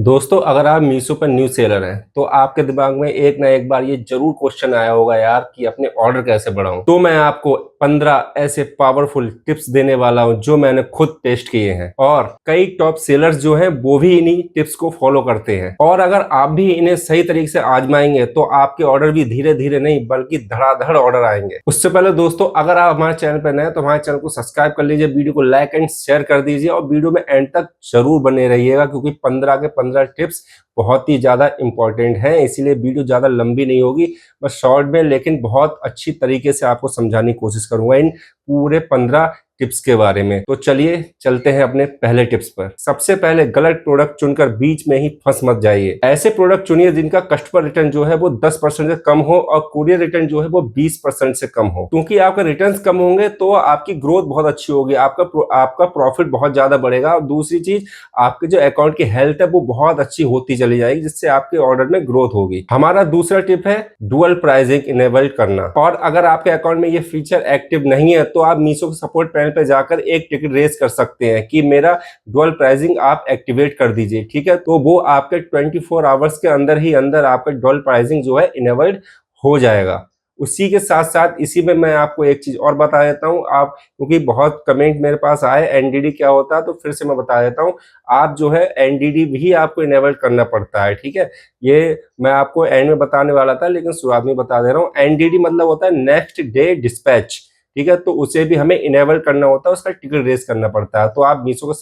दोस्तों, अगर आप मीशो पर न्यू सेलर हैं तो आपके दिमाग में एक ना एक बार ये जरूर क्वेश्चन आया होगा यार कि अपने ऑर्डर कैसे बढ़ाऊं। तो मैं आपको 15 ऐसे पावरफुल टिप्स देने वाला हूं जो मैंने खुद टेस्ट किए हैं और कई टॉप सेलर्स जो हैं वो भी इन्हीं टिप्स को फॉलो करते हैं। और अगर आप भी इन्हें सही तरीके से आजमाएंगे तो आपके ऑर्डर भी धीरे धीरे नहीं बल्कि धड़ाधड़ ऑर्डर आएंगे। उससे पहले दोस्तों, अगर आप हमारे चैनल पर नए हैं तो हमारे चैनल को सब्सक्राइब कर लीजिए, वीडियो को लाइक एंड शेयर कर दीजिए और वीडियो में एंड तक जरूर बने रहिएगा क्योंकि 15 के 15 टिप्स बहुत ही ज्यादा इंपॉर्टेंट हैं। इसीलिए वीडियो ज्यादा लंबी नहीं होगी, बस शॉर्ट में लेकिन बहुत अच्छी तरीके से आपको समझाने की कोशिश करूंगा इन पूरे 15 टिप्स के बारे में। तो चलिए चलते हैं अपने पहले टिप्स पर। सबसे पहले गलत प्रोडक्ट चुनकर बीच में ही फंस मत जाइए। ऐसे प्रोडक्ट चुनिए जिनका कस्टमर रिटर्न जो है वो 10% से कम हो और कुरियर रिटर्न जो है वो 20% से कम हो, क्योंकि आपके रिटर्न्स कम होंगे तो आपकी ग्रोथ बहुत अच्छी होगी, आपका प्रॉफिट बहुत ज्यादा बढ़ेगा और दूसरी चीज आपके जो अकाउंट की हेल्थ है वो बहुत अच्छी होती चली जाएगी, जिससे आपके ऑर्डर में ग्रोथ होगी। हमारा दूसरा टिप है डुअल प्राइसिंग इनेबल करना। और अगर आपके अकाउंट में ये फीचर एक्टिव नहीं है तो आप मीशो के सपोर्ट पैनल पे जाकर एक टिकट रेज कर सकते हैं कि मेरा डुअल प्राइसिंग आप एक्टिवेट कर दीजिए। ठीक है, तो वो आपके 24 आवर्स के अंदर ही अंदर आपका डुअल प्राइसिंग जो है इनेबल्ड हो जाएगा। उसी के साथ साथ इसी में मैं आपको एक चीज और बता देता हूं, आप क्योंकि बहुत कमेंट मेरे पास आए एनडीडी क्या होता है, तो फिर से मैं बता देता हूं। आप जो है एनडीडी भी आपको इनेबल करना पड़ता है। ठीक है, ये मैं आपको एंड में बताने वाला था लेकिन शुरुआत में बता दे रहा हूँ। एनडीडी मतलब होता है नेक्स्ट डे डिस्पैच। ठीक है, तो उसे भी हमें इनेबल करना होता है, उसका टिकट रेस करना पड़ता है। तो आप मीशो के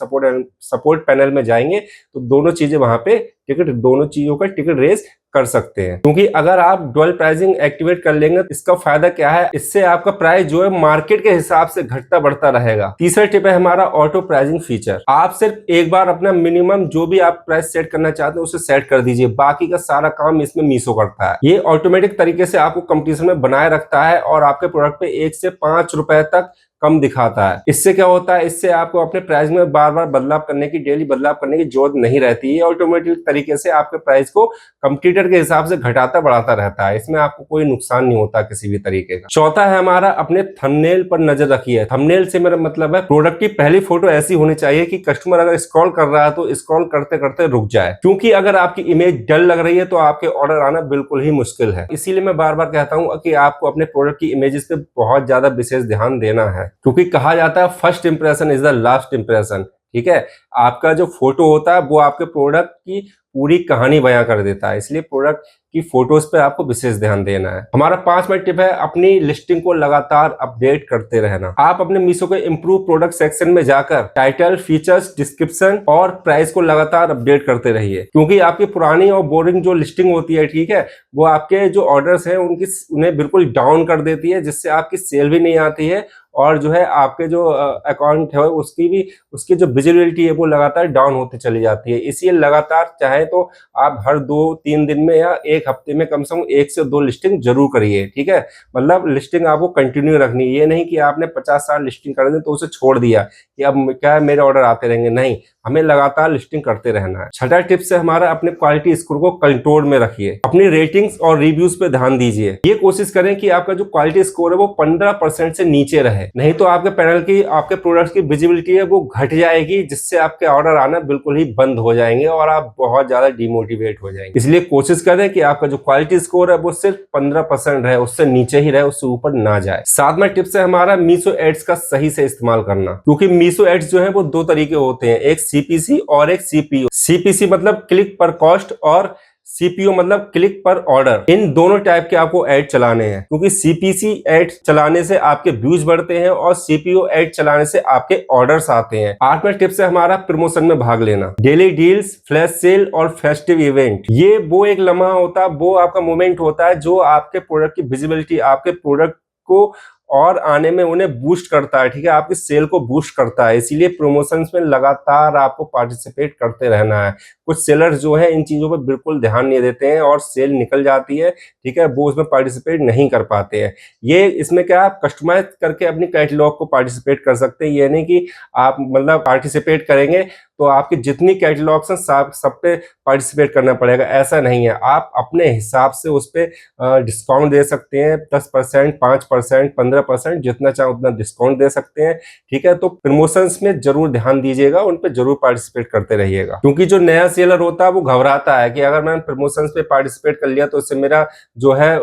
सपोर्ट पैनल में जाएंगे तो दोनों चीजें वहां पे दोनों चीजों का टिकट रेस कर सकते हैं। क्योंकि अगर आप डुअल प्राइसिंग एक्टिवेट कर लेंगे तो इसका फायदा क्या है, इससे आपका प्राइस जो है मार्केट के हिसाब से घटता बढ़ता रहेगा। तीसरा टिप है हमारा ऑटो प्राइसिंग फीचर। आप सिर्फ एक बार अपना मिनिमम जो भी आप प्राइस सेट करना चाहते हैं उसे सेट कर दीजिए, बाकी का सारा काम इसमें मीशो करता है। ये ऑटोमेटिक तरीके से आपको कंपटीशन में बनाए रखता है और आपके प्रोडक्ट पे 1 से 5 रुपए तक कम दिखाता है। इससे क्या होता है, इससे आपको अपने प्राइस में बार बार बदलाव करने की, डेली बदलाव करने की जरूरत नहीं रहती है। ऑटोमेटिक तरीके से आपके प्राइस को कंपटीटर के हिसाब से घटाता बढ़ाता रहता है, इसमें आपको कोई नुकसान नहीं होता किसी भी तरीके का। चौथा है हमारा अपने थंबनेल पर नजर रखिए। थंबनेल से मेरा मतलब है प्रोडक्ट की पहली फोटो ऐसी होनी चाहिए कि कस्टमर अगर स्क्रॉल कर रहा है तो स्क्रॉल करते करते रुक जाए, क्योंकि अगर आपकी इमेज डल लग रही है तो आपके ऑर्डर आना बिल्कुल ही मुश्किल है। इसीलिए मैं बार बार कहता हूं कि आपको अपने प्रोडक्ट की इमेजेस पे बहुत ज्यादा विशेष ध्यान देना है, क्योंकि कहा जाता है first impression is the last impression. ठीक है, आपका जो फोटो होता है वो आपके प्रोडक्ट की पूरी कहानी बयां कर देता है, इसलिए प्रोडक्ट की फोटोज पे आपको विशेष ध्यान देना है। हमारा 5वां टिप है अपनी लिस्टिंग को लगातार अपडेट करते रहना। आप अपने मीशो के इंप्रूव प्रोडक्ट सेक्शन में जाकर टाइटल, फीचर्स, डिस्क्रिप्शन और प्राइस को लगातार अपडेट करते रहिए, क्योंकि आपकी पुरानी और बोरिंग जो लिस्टिंग होती है, ठीक है, वो आपके जो ऑर्डर्स हैं उन्हें बिल्कुल डाउन कर देती है, जिससे आपकी सेल भी नहीं आती है और जो है आपके जो अकाउंट है उसकी जो विजिबिलिटी है वो लगातार डाउन होती चली जाती है। इसलिए लगातार चाहे तो आप हर 2-3 दिन में या एक हफ्ते में कम से कम 1 से 2 लिस्टिंग जरूर करिए। ठीक है, मतलब लिस्टिंग आपको कंटिन्यू रखनी है, ये नहीं कि आपने 50 साल लिस्टिंग कर दी तो उसे छोड़ दिया कि अब क्या है मेरे ऑर्डर आते रहेंगे। नहीं, हमें लगातार लिस्टिंग करते रहना है। छठा टिप्स है हमारा अपने क्वालिटी स्कोर को कंट्रोल में रखिए। अपनी रेटिंग्स और रिव्यूज पे ध्यान दीजिए। ये कोशिश करें कि आपका जो क्वालिटी स्कोर है वो 15% से नीचे रहे, नहीं तो आपके पैनल की, आपके प्रोडक्ट्स की विजिबिलिटी है वो घट जाएगी, जिससे आपके ऑर्डर आना बिल्कुल ही बंद हो जाएंगे और आप बहुत ज्यादा डिमोटिवेट हो जाएंगे। इसलिए कोशिश करें कि आपका जो क्वालिटी स्कोर है वो सिर्फ 15% रहे, उससे नीचे ही रहे, उससे ऊपर ना जाए। 7वां टिप्स है हमारा मीशो एड्स का सही से इस्तेमाल करना, क्योंकि मीशो एड्स जो है वो 2 तरीके होते हैं, एक सीपीसी और एक सीपीओ। सीपीसी मतलब क्लिक पर कॉस्ट और सीपीओ मतलब क्लिक पर ऑर्डर। इन दोनों टाइप के आपको ऐड चलाने हैं, क्योंकि सीपीसी ऐड चलाने से आपके व्यूज बढ़ते हैं और सीपीओ ऐड चलाने से आपके ऑर्डर्स आते हैं। 8वां टिप्स है हमारा प्रमोशन में भाग लेना। डेली डील्स, फ्लैश सेल और फेस्टिव इवेंट, ये वो एक लम्हा होता है, वो आपका मोमेंट होता है जो आपके प्रोडक्ट की विजिबिलिटी, आपके प्रोडक्ट को और आने में उन्हें बूस्ट करता है। ठीक है, आपकी सेल को बूस्ट करता है, इसीलिए प्रमोशंस में लगातार आपको पार्टिसिपेट करते रहना है। कुछ सेलर्स जो है इन चीजों पर बिल्कुल ध्यान नहीं देते हैं और सेल निकल जाती है, ठीक है, वो उसमें पार्टिसिपेट नहीं कर पाते हैं। ये इसमें क्या, आप कस्टमाइज करके अपनी कैटलॉग को पार्टिसिपेट कर सकते हैं। ये नहीं कि आप मतलब पार्टिसिपेट करेंगे तो आपके जितनी कैटलॉग्स हैं सब पे पार्टिसिपेट करना पड़ेगा, ऐसा नहीं है। आप अपने हिसाब से उस पर डिस्काउंट दे सकते हैं, 10%, 5%, 15%, जितना चाहे उतना डिस्काउंट दे सकते हैं, ठीक है। तो प्रमोशंस में जरूर ध्यान दीजिएगा, उन पे जरूर पार्टिसिपेट करते रहिएगा, क्योंकि जो नया सेलर होता है वो घबराता है कि अगर मैंने प्रमोशंस पे पार्टिसिपेट कर लिया तो उससे मेरा जो है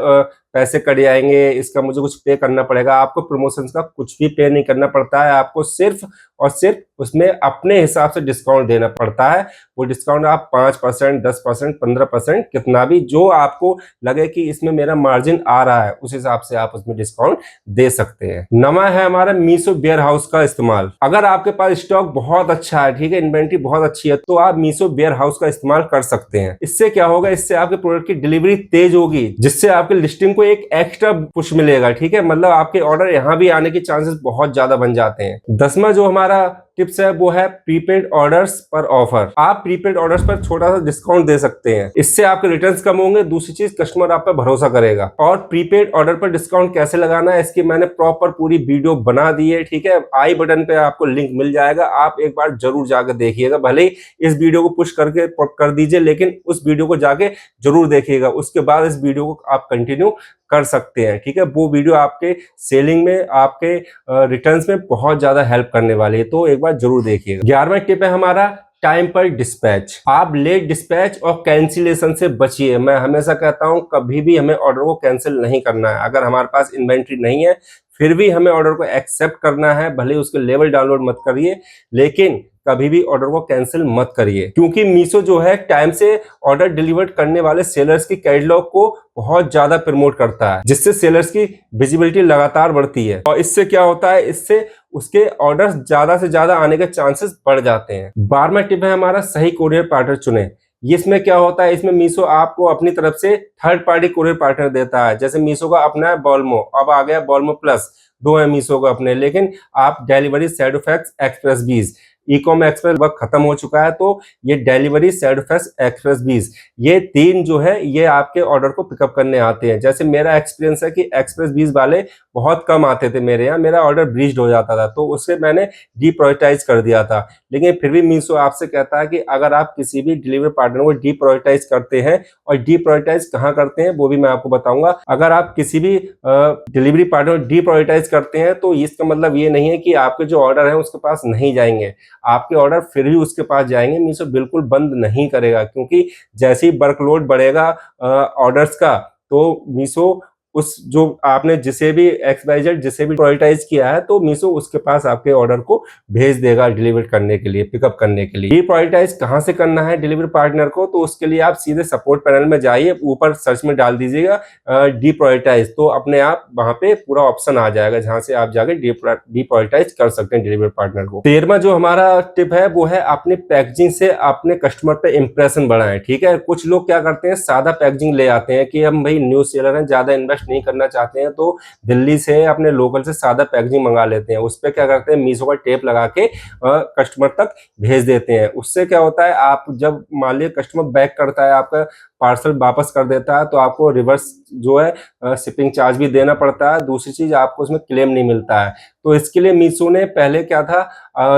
पैसे कट जाएंगे, इसका मुझे कुछ पे करना पड़ेगा। आपको प्रमोशंस का कुछ भी पे नहीं करना पड़ता है, आपको सिर्फ और सिर्फ उसमें अपने हिसाब से डिस्काउंट देना पड़ता है। वो डिस्काउंट आप 5%, 10%, 15%, कितना भी जो आपको लगे कि इसमें मेरा मार्जिन आ रहा है, उस हिसाब से आप उसमें डिस्काउंट दे सकते हैं। नवा है हमारा मीशो वेयर हाउस का इस्तेमाल। अगर आपके पास स्टॉक बहुत अच्छा है, ठीक है, इन्वेंट्री बहुत अच्छी है, तो आप मीशो वेयर हाउस का इस्तेमाल कर सकते हैं। इससे क्या होगा, इससे आपके प्रोडक्ट की डिलीवरी तेज होगी, जिससे आपके लिस्टिंग को एक एक्स्ट्रा पुश मिलेगा, ठीक है। मतलब आपके ऑर्डर यहां भी आने के चांसेस बहुत ज्यादा बन जाते हैं। 10वां जो हमारा टिप्स है वो है प्रीपेड ऑर्डर्स पर ऑफर। आप प्रीपेड ऑर्डर्स पर छोटा सा डिस्काउंट दे सकते हैं, इससे आपके रिटर्न्स कम होंगे। दूसरी चीज, कस्टमर आप पर भरोसा करेगा। और प्रीपेड ऑर्डर पर डिस्काउंट कैसे लगाना है, इसकी मैंने प्रॉपर पूरी वीडियो बना दी है, ठीक है। आई बटन पे आपको लिंक मिल जाएगा, आप एक बार जरूर जाकर देखिएगा। भले ही इस वीडियो को पुश करके कर दीजिए, लेकिन उस वीडियो को जाके जरूर देखिएगा, उसके बाद इस वीडियो को आप कंटिन्यू कर सकते हैं, ठीक है। वो वीडियो आपके सेलिंग में, आपके रिटर्न्स में बहुत ज्यादा हेल्प करने वाली है, तो एक बार जरूर देखिएगा। 11वां टिप है हमारा टाइम पर डिस्पैच। आप लेट डिस्पैच और कैंसिलेशन से बचिए। मैं हमेशा कहता हूं कभी भी हमें ऑर्डर को कैंसिल नहीं करना है। अगर हमारे पास इन्वेंट्री नहीं है फिर भी हमें ऑर्डर को एक्सेप्ट करना है, भले उसके लेवल डाउनलोड मत करिए, लेकिन कभी भी ऑर्डर को कैंसिल मत करिए, क्योंकि मीशो जो है टाइम से ऑर्डर डिलीवर करने वाले सेलर्स की कैटलॉग को बहुत ज्यादा प्रमोट करता है, जिससे सेलर्स की विजिबिलिटी लगातार बढ़ती है। और इससे क्या होता है, इससे उसके ऑर्डर ज्यादा से ज्यादा आने के चांसेस बढ़ जाते हैं। 12वां टिप है हमारा सही कोरियर पार्टनर चुने। इसमें क्या होता है, इसमें मीशो आपको अपनी तरफ से थर्ड पार्टी कोरियर पार्टनर देता है। जैसे मीशो का अपना है बॉल्मो, अब आ गया बॉल्मो प्लस, 2 है मीशो का अपने। लेकिन आप डिलीवरी, सैडोफैक्स, एक्सप्रेस बीज, ई-कॉम एक्सप्रेस वक्त खत्म हो चुका है, तो ये डिलीवरी, सैडोफैक्स, एक्सप्रेस बीज, ये 3 जो है ये आपके ऑर्डर को पिकअप करने आते हैं। जैसे मेरा एक्सपीरियंस है कि एक्सप्रेस बीज वाले बहुत कम आते थे मेरे यहाँ, मेरा ऑर्डर ब्रीच्ड हो जाता था, तो उससे मैंने डीप्रायोरिटाइज कर दिया था। लेकिन फिर भी मीशो आपसे कहता है कि अगर आप किसी भी डिलीवरी पार्टनर को डीप्रायोरिटाइज करते हैं, और डीप्रायोरिटाइज कहाँ करते हैं वो भी मैं आपको बताऊंगा। अगर आप किसी भी डिलीवरी पार्टनर को डीप्रायोरिटाइज करते हैं तो इसका मतलब ये नहीं है कि आपके जो ऑर्डर है उसके पास नहीं जाएंगे, आपके ऑर्डर फिर भी उसके पास जाएंगे। मीशो बिल्कुल बंद नहीं करेगा, क्योंकि जैसे ही वर्कलोड बढ़ेगा ऑर्डर्स का, तो मीशो उस जो आपने जिसे भी XYZ जिसे भी प्रायोरिटाइज किया है, तो मीशो उसके पास आपके ऑर्डर को भेज देगा डिलीवर करने के लिए, पिकअप करने के लिए। डीप्रायोरिटाइज कहां से करना है डिलीवरी पार्टनर को, तो उसके लिए आप सीधे सपोर्ट पैनल में जाइए, ऊपर सर्च में डाल दीजिएगा डीप्रायोरिटाइज, तो अपने आप वहां पे पूरा ऑप्शन आ जाएगा जहां से आप जाके डीप्रायोरिटाइज कर सकते हैं डिलीवरी पार्टनर को। 13वां जो हमारा टिप है वो है अपने पैकेजिंग से अपने कस्टमर पे इंप्रेशन बढ़ाएं, ठीक है। कुछ लोग क्या करते हैं, सादा पैकेजिंग ले आते हैं कि हम भाई न्यू सेलर हैं, ज्यादा इन्वेस्ट नहीं करना चाहते हैं, तो दिल्ली से अपने लोकल से सादा पैकेजिंग मंगा लेते हैं। उस पर क्या करते हैं, मीशो का टेप लगा के कस्टमर तक भेज देते हैं। उससे क्या होता है, आप जब मान लीजिए कस्टमर बैक करता है, आपका पार्सल वापस कर देता है, तो आपको रिवर्स जो है शिपिंग चार्ज भी देना पड़ता है। दूसरी चीज, आपको उसमें क्लेम नहीं मिलता है। तो इसके लिए मीशो ने पहले क्या था,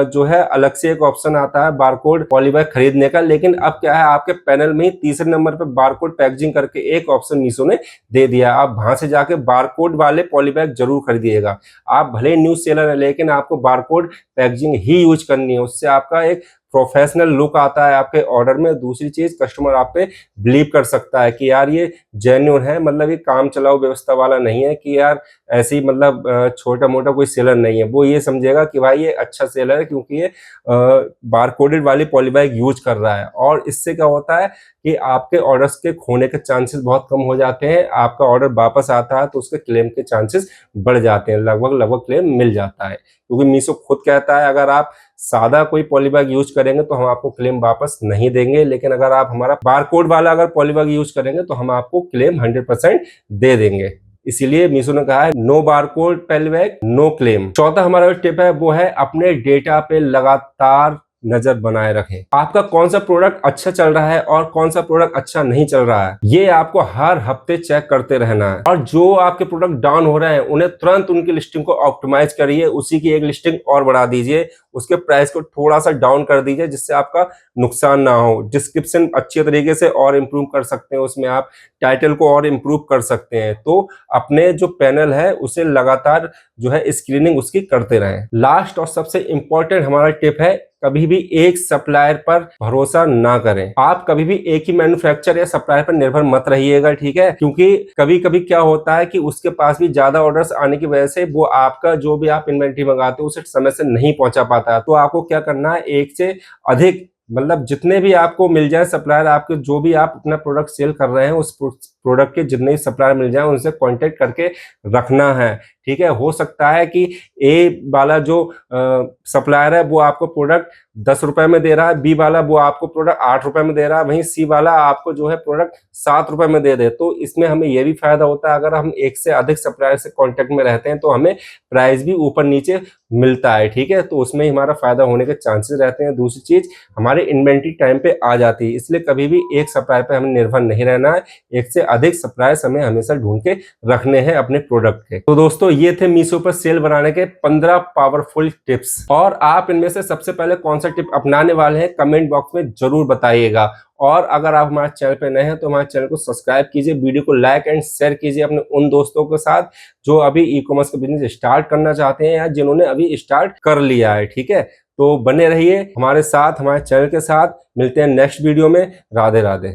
जो है अलग से एक ऑप्शन आता है बारकोड पॉलीबैग खरीदने का, लेकिन अब क्या है, आपके पैनल में ही तीसरे नंबर पे बारकोड पैकेजिंग करके एक ऑप्शन मीशो ने दे दिया। आप वहां से जाके बारकोड वाले पॉलीबैग जरूर खरीदिएगा। आप भले न्यू सेलर है, लेकिन आपको बारकोड पैकेजिंग ही यूज करनी है, उससे आपका एक प्रोफेशनल लुक आता है आपके ऑर्डर में। दूसरी चीज, कस्टमर आप पे बिलीव कर सकता है कि यार ये जेन्युइन है, मतलब ये काम चलाओ व्यवस्था वाला नहीं है कि यार ऐसी मतलब छोटा मोटा कोई सेलर नहीं है। वो ये समझेगा कि भाई ये अच्छा सेलर है, क्योंकि ये बारकोडेड वाली पॉलीबैग यूज कर रहा है। और इससे क्या होता है कि आपके ऑर्डर्स के खोने के चांसेस बहुत कम हो जाते हैं। आपका ऑर्डर वापस आता है तो उसके क्लेम के चांसेस बढ़ जाते हैं, लगभग क्लेम मिल जाता है, क्योंकि मीशो खुद कहता है अगर आप सादा कोई पॉलीबैग यूज करेंगे तो हम आपको क्लेम वापस नहीं देंगे, लेकिन अगर आप हमारा बारकोड वाला अगर पॉलीबैग यूज करेंगे तो हम आपको क्लेम 100% दे देंगे। इसीलिए मीशो ने कहा है no barcode polybag no claim. चौथा हमारा जो टिप है वो है अपने डेटा पे लगातार नजर बनाए रखें। आपका कौन सा प्रोडक्ट अच्छा चल रहा है और कौन सा प्रोडक्ट अच्छा नहीं चल रहा है, ये आपको हर हफ्ते चेक करते रहना है। और जो आपके प्रोडक्ट डाउन हो रहे हैं उन्हें तुरंत उनकी लिस्टिंग को ऑप्टिमाइज करिए, उसी की एक लिस्टिंग और बढ़ा दीजिए, उसके प्राइस को थोड़ा सा डाउन कर दीजिए जिससे आपका नुकसान ना हो। डिस्क्रिप्शन अच्छे तरीके से और इम्प्रूव कर सकते हैं, उसमें आप टाइटल को और इम्प्रूव कर सकते हैं। तो अपने जो पैनल है उसे लगातार जो है स्क्रीनिंग उसकी करते रहें। लास्ट और सबसे इंपॉर्टेंट हमारा टिप है, कभी भी एक सप्लायर पर भरोसा ना करें। आप कभी भी एक ही मैन्युफैक्चरर या सप्लायर पर निर्भर मत रहिएगा, ठीक है, क्योंकि कभी कभी क्या होता है कि उसके पास भी ज्यादा ऑर्डर्स आने की वजह से वो आपका जो भी आप इन्वेंट्री मंगाते हो उसे समय से नहीं पहुंचा पाता। तो आपको क्या करना है, एक से अधिक मतलब जितने भी आपको मिल जाए सप्लायर, आपके जो भी आप अपना प्रोडक्ट सेल कर रहे हैं उस प्रोडक्ट के जितने भी सप्लायर मिल जाए उनसे कांटेक्ट करके रखना है, ठीक है। हो सकता है कि ए वाला जो सप्लायर है वो आपको प्रोडक्ट 10 रुपए में दे रहा है, बी वाला वो आपको प्रोडक्ट 8 रुपए में दे रहा है, वहीं सी वाला आपको जो है प्रोडक्ट 7 रुपए में दे दे। तो इसमें हमें यह भी फायदा होता है, अगर हम एक से अधिक सप्लायर से कांटेक्ट में रहते हैं तो हमें प्राइस भी ऊपर नीचे मिलता है, ठीक है। तो उसमें ही हमारा फायदा होने के चांसेस रहते हैं। दूसरी चीज, हमारे इन्वेंट्री टाइम पे आ जाती है, इसलिए कभी भी एक सप्लायर पे हमें निर्भर नहीं रहना है। एक से अधिक सप्लायर्स हमें हमेशा ढूंढ के रखने हैं अपने प्रोडक्ट के। तो दोस्तों ये थे मीशो पर सेल बनाने के 15 पावरफुल टिप्स, और आप इनमें से सबसे पहले कौन सा टिप अपनाने वाले हैं कमेंट बॉक्स में जरूर बताइएगा। और अगर आप हमारे चैनल पे नए हैं तो हमारे चैनल को सब्सक्राइब कीजिए, वीडियो को लाइक एंड शेयर कीजिए अपने उन दोस्तों के साथ जो अभी ई कॉमर्स का बिजनेस स्टार्ट करना चाहते हैं या जिन्होंने अभी स्टार्ट कर लिया है, ठीक है। तो बने रहिए हमारे साथ, हमारे चैनल के साथ। मिलते हैं नेक्स्ट वीडियो में। राधे राधे।